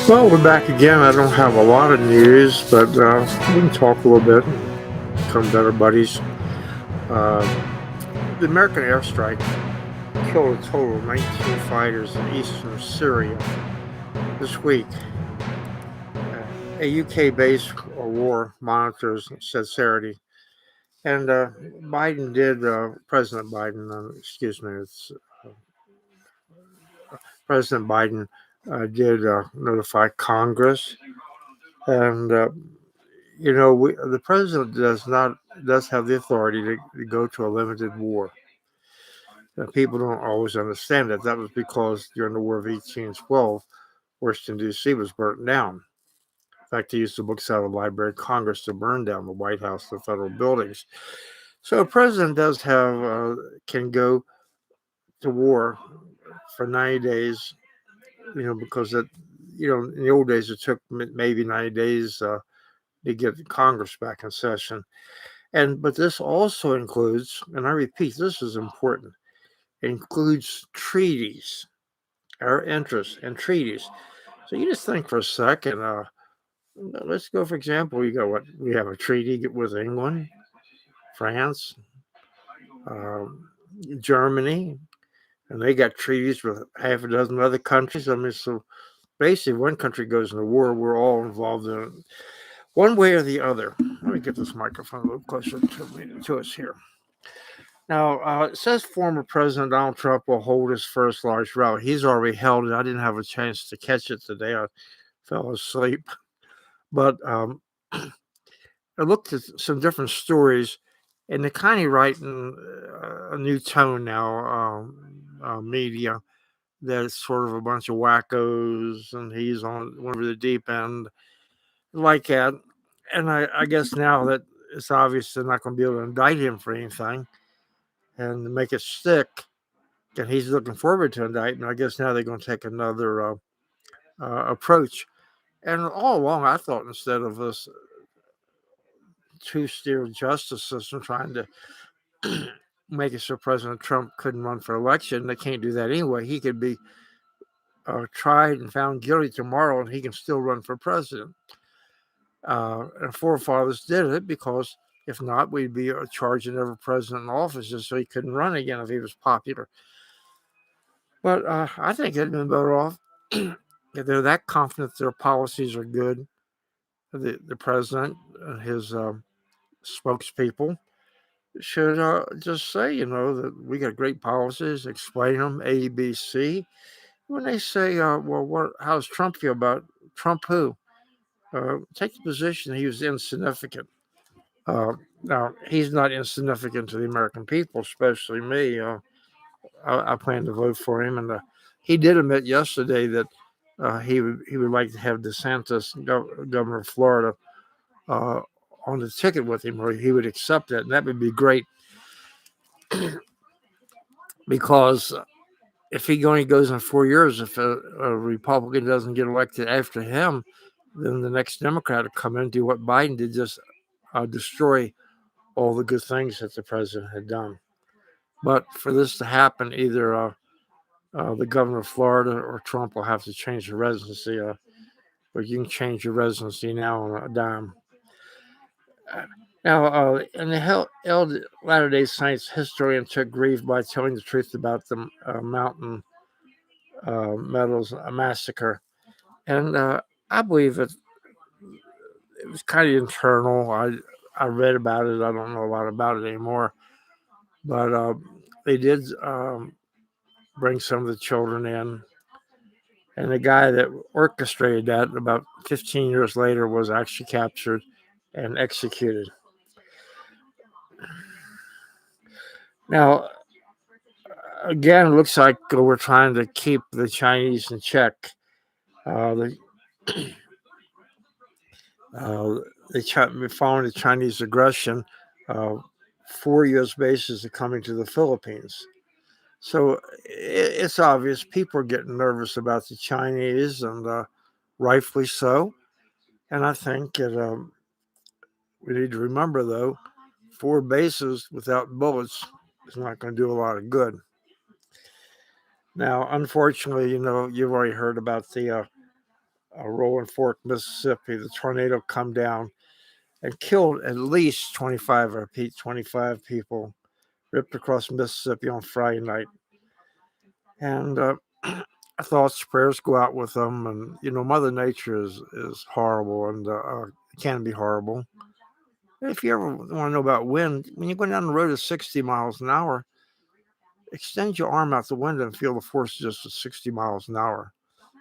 Well, we're back again. I don't have a lot of news, but we can talk a little bit and become better buddies. Uh, the American airstrike killed a total of 19 fighters in eastern Syria this week. A UK based war monitors said Saturday. And President Biden, excuse me, it's President Biden did notify Congress. And the president does have the authority to go to a limited war. People don't always understand that. That was because during the War of 1812, Washington D.C. was burnt down. In fact, they used the books out of the Library of Congress to burn down the White House, the federal buildings. So a president can go to war for 90 days. Because in the old days it took maybe 90 days to get Congress back in session. But this also includes, and I repeat, this is important, it includes treaties, our interests and treaties. So you just think for a second, let's go, for example, we have a treaty with England, France, um, Germany, and they got treaties with half a dozen other countries. I mean, so basically, one country goes into war, we're all involved in it, one way or the other. Let me get this microphone a little closer to us here. Now, it says former President Donald Trump will hold his first large rally. He's already held it. I didn't have a chance to catch it today. I fell asleep. But I looked at some different stories, and they're kind of writing a new tone now, media, that it's sort of a bunch of wackos, and he's on one of the deep end like that. And I guess now that it's obvious they're not going to be able to indict him for anything and make it stick, and he's looking forward to indictment. I guess now they're going to take another approach. And all along, I thought instead of this two-tier justice system trying to make it so President Trump couldn't run for election, they can't do that anyway. He could be tried and found guilty tomorrow, and he can still run for president. And forefathers did it because if not, we'd be charging every president in office just so he couldn't run again if he was popular. But I think it'd been better off if they're that confident their policies are good. The president and his spokespeople should just say, that we got great policies, explain them, A, B, C. When they say, well, how does Trump feel about Trump who? Take the position he was insignificant. Now, he's not insignificant to the American people, especially me. I plan to vote for him. And he did admit yesterday that he would like to have DeSantis, governor of Florida, on the ticket with him, or he would accept that, and that would be great. Because if he only goes in 4 years, if a Republican doesn't get elected after him, then the next Democrat will come in and do what Biden did, just destroy all the good things that the president had done. But for this to happen, either the governor of Florida or Trump will have to change the residency. But you can change your residency now on a dime. Now, in the Latter-day Saints, historian took grief by telling the truth about the Mountain Meadows massacre. And I believe it was kind of internal. I read about it. I don't know a lot about it anymore. But they did bring some of the children in. And the guy that orchestrated that about 15 years later was actually captured and executed. Now, again, it looks like we're trying to keep the Chinese in check. Following the Chinese aggression, 4 U.S. bases are coming to the Philippines. So it's obvious people are getting nervous about the Chinese, and rightfully so. And I think that we need to remember, though, 4 bases without bullets is not going to do a lot of good. Now, unfortunately, you've already heard about the Rolling Fork, Mississippi. The tornado come down and killed at least 25, I repeat, 25 people, ripped across Mississippi on Friday night. And thoughts, prayers go out with them. And, Mother Nature is horrible, and it can be horrible. If you ever want to know about wind, when you're going down the road at 60 miles an hour, extend your arm out the window and feel the force just at 60 miles an hour.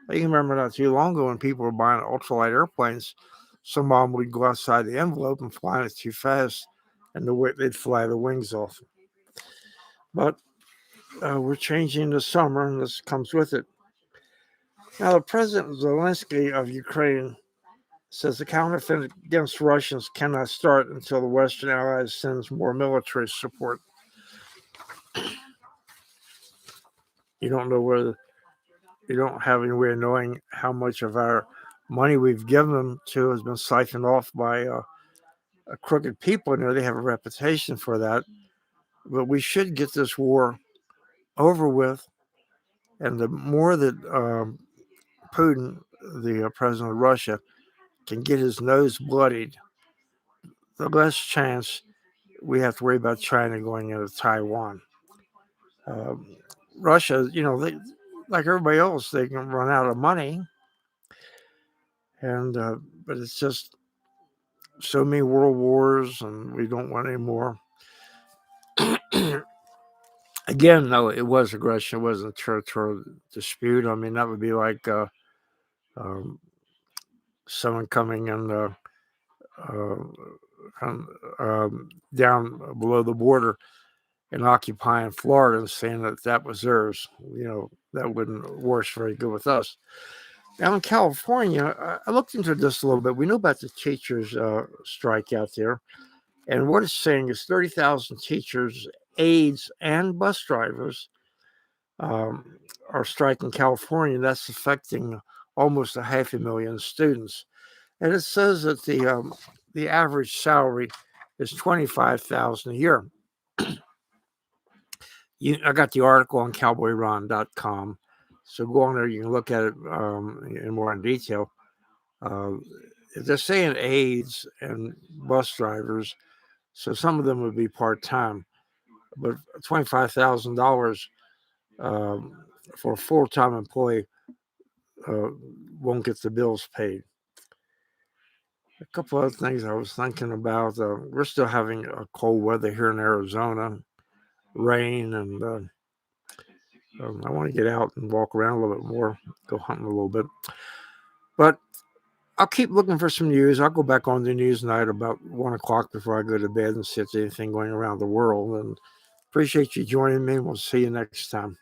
I can remember not too long ago when people were buying ultralight airplanes, some of them would go outside the envelope and flying it too fast, and they'd fly the wings off. But we're changing the summer, and this comes with it. Now, the President Zelensky of Ukraine says the counteroffensive against Russians cannot start until the Western Allies sends more military support. You don't have any way of knowing how much of our money we've given them to has been siphoned off by crooked people. They have a reputation for that. But we should get this war over with. And the more that Putin, the president of Russia, can get his nose bloodied, the less chance we have to worry about China going into Taiwan. Russia, they, like everybody else, they can run out of money. And but it's just so many world wars, and we don't want any more. Again, no, it was aggression. It wasn't a territorial dispute. I mean, that would be like someone coming in down below the border and occupying Florida and saying that was theirs. That wouldn't work very good with us. Now in California, I looked into this a little bit. We know about the teachers' strike out there. And what it's saying is 30,000 teachers, aides, and bus drivers are striking California. That's affecting almost 500,000 students. And it says that the average salary is $25,000 a year. I got the article on cowboyronnews.com. So go on there, you can look at it in more in detail. They're saying aides and bus drivers, so some of them would be part-time, but $25,000 for a full-time employee won't get the bills paid. A couple other things I was thinking about. We're still having cold weather here in Arizona, rain, and I want to get out and walk around a little bit more, go hunting a little bit. But I'll keep looking for some news. I'll go back on the news night about 1 o'clock before I go to bed and see if there's anything going around the world. And appreciate you joining me. We'll see you next time.